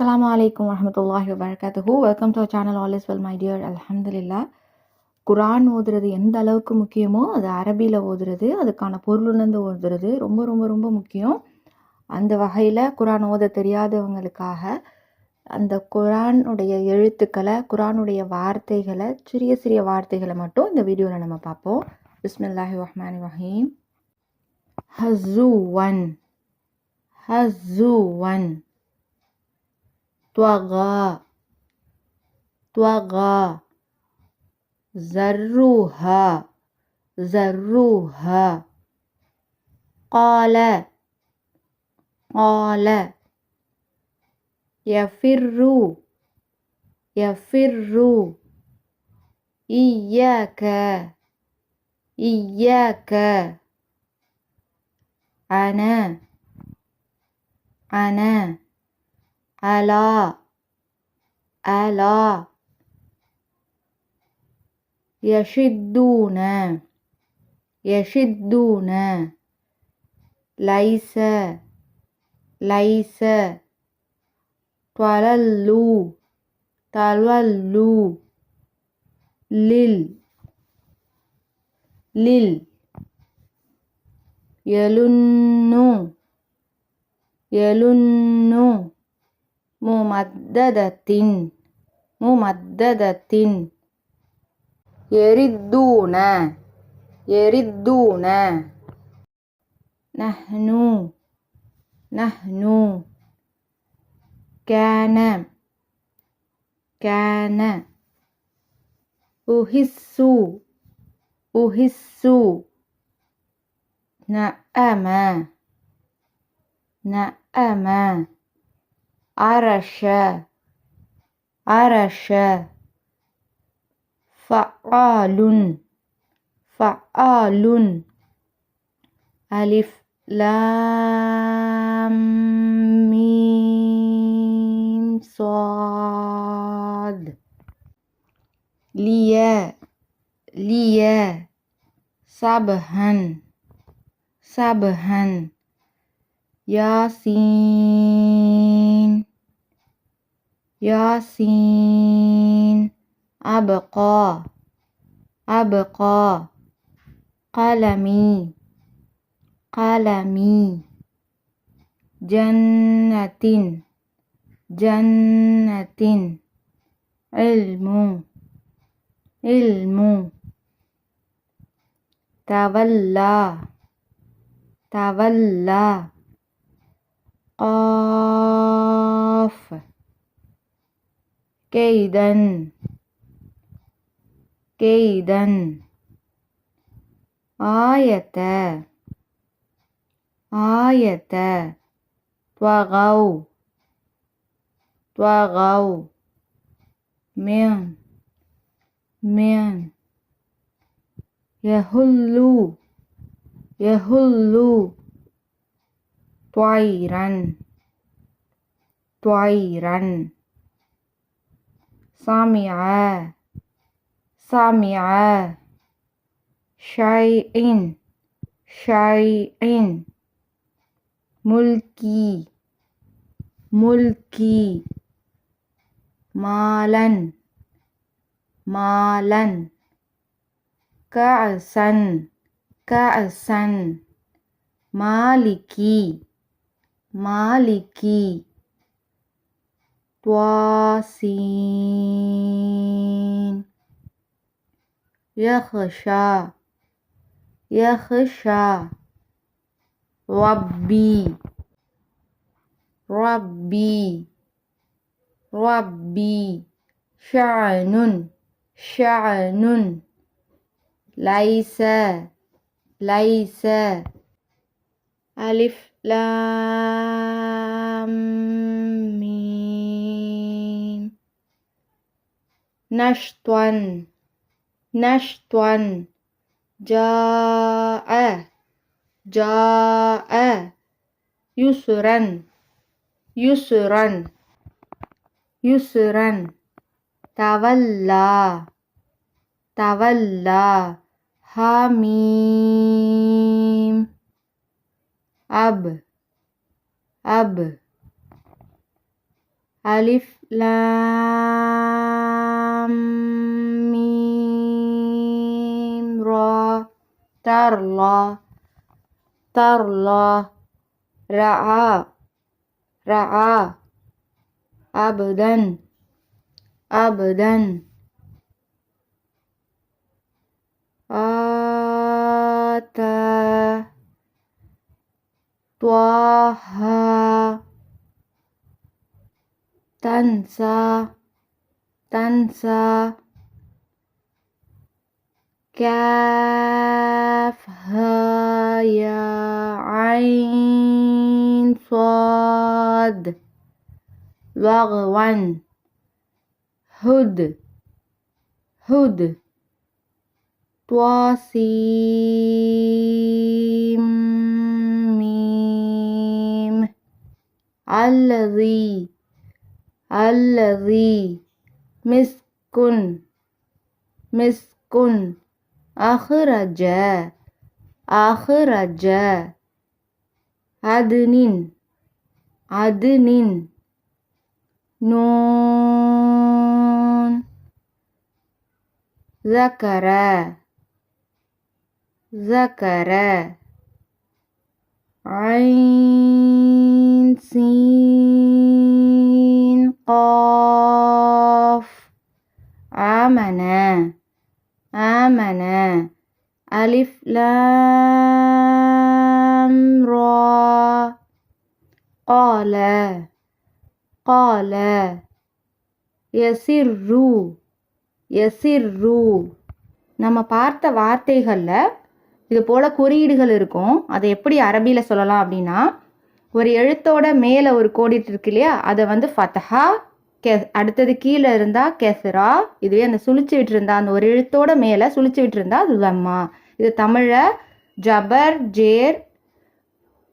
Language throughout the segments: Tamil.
Assalamu alaikum warahmatullahi wabarakatuhu. Welcome to our channel. All is well, my dear. Alhamdulillah. குரான் ஓதுறது எந்த அளவுக்கு முக்கியமோ அது அரபியில் ஓதுறது, அதுக்கான பொருளுணர்ந்து ஓதுறது ரொம்ப ரொம்ப ரொம்ப முக்கியம். அந்த வகையில் குரான் ஓத தெரியாதவங்களுக்காக அந்த குரானுடைய எழுத்துக்களை, குரானுடைய வார்த்தைகளை, சிறிய சிறிய வார்த்தைகளை மட்டும் இந்த வீடியோவில் நம்ம பார்ப்போம். பிஸ்மில்லாஹி ரஹ்மானி ரஹீம். ஹஸூவன், ஹஸூவன். طغى طغى زروها زروها قال قال يفر يفر إياك إياك أنا أنا ألا ألا يشدون يشدون ليس ليس تولوا تولوا لل لل يلن يلن முமத்ததத்தின் முமத்ததத்தின் எரித்தூன எரித்தூன நஹ்னு நஹ்னு கான கான உஹிஸ்ஸு உஹிஸ்ஸு நஅம நஅம عرش عرش فعال فعال ألف لام ميم صاد ليا ليا سبحا سبحا ياسين ياسين أبقى أبقى قلمي قلمي جنة جنة علم علم تولى تولى قاف كيدا كيدا آية آية طغوا طغوا من يهل يهل طيرا طيرا سمع سمع شيء شيء ملكي ملكي مالا مالا كأسا كأسا مالكي مالكي طاسين يخشى يخشى ربي ربي ربي شعن شعن ليس ليس ألف لام ميم نشطا نشطا جاء جاء يسرا يسرا يسرا تولى تولى حميم أب அலிஃப் லாம் மீம் ரா தர்லா தர்லா ரஆ ரஆ அபதன் அபதன் ஆதா துவாஹா தன்சா தன்சா كافها يا عين صاد لغوا هد هد طاسيم ميم الذي الذي مسكن مسكن أخرج أخرج عدن عدن نون ذكر ذكر عين سين قاف آمنا آمنا ألف لام را قال قال يسر يسر நம்ம பார்த்த வார்த்தைகளில் இது போல் குறியீடுகள் இருக்கும். அதை எப்படி அரபியில் சொல்லலாம் அப்படின்னா, ஒரு எழுத்தோட மேலே ஒரு கோடிட்டு இருக்கு இல்லையா, அதை வந்து ஃபத்ஹா, அடுத்தது கீழே இருந்தால் கெஸ்ரா, இதுவே அந்த சுழிச்சு விட்டுருந்தா அந்த ஒரு எழுத்தோட மேலே சுழிச்சு விட்டுருந்தா அது லம்மா. இது தமிழில் ஜபர் ஜேர்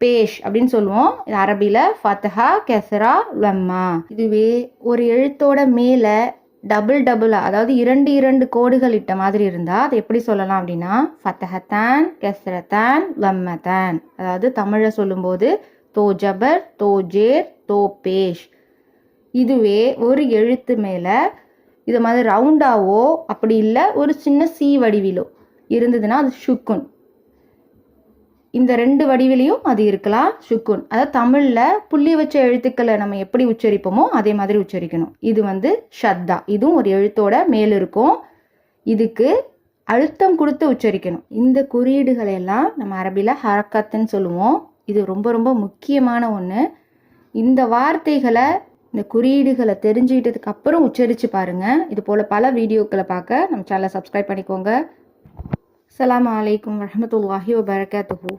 பேஷ் அப்படின்னு சொல்லுவோம். இது அரபியில் ஃபத்ஹா கெஸ்ரா லம்மா. இதுவே ஒரு எழுத்தோட மேலே டபுளாக, அதாவது இரண்டு இரண்டு கோடுகள் இட்ட மாதிரி இருந்தால் அதை எப்படி சொல்லலாம் அப்படின்னா, ஃபத்தஹத்தான் கெஸ்ரத்தான் லம்மத்தான். அதாவது தமிழில் சொல்லும்போது தோ ஜபர் தோ ஜேர் தோ பேஷ். இதுவே ஒரு எழுத்து மேலே இது மாதிரி ரவுண்டாவோ அப்படி இல்லை ஒரு சின்ன சி வடிவிலோ இருந்ததுன்னா அது ஷுக்குன். இந்த ரெண்டு வடிவிலையும் அது இருக்கலாம் ஷுக்குன். அதாவது தமிழில் புள்ளி வச்ச எழுத்துக்களை நம்ம எப்படி உச்சரிப்போமோ அதே மாதிரி உச்சரிக்கணும். இது வந்து ஷத்தா, இதுவும் ஒரு எழுத்தோட மேல் இருக்கும். இதுக்கு அழுத்தம் கொடுத்து உச்சரிக்கணும். இந்த குறியீடுகளை எல்லாம் நம்ம அரபியில் ஹரக்கத்துன்னு சொல்லுவோம். இது ரொம்ப ரொம்ப முக்கியமான ஒன்று. இந்த வார்த்தைகளை இந்த குறியீடுகளை தெரிஞ்சுக்கிட்டதுக்கு அப்புறம் உச்சரித்து பாருங்கள். இது போல் பல வீடியோக்களை பார்க்க நம்ம சேனலை சப்ஸ்கிரைப் பண்ணிக்கோங்க. அஸ்ஸலாமு அலைக்கும் வரஹ்மத்துல்லாஹி வபரகாத்துஹு.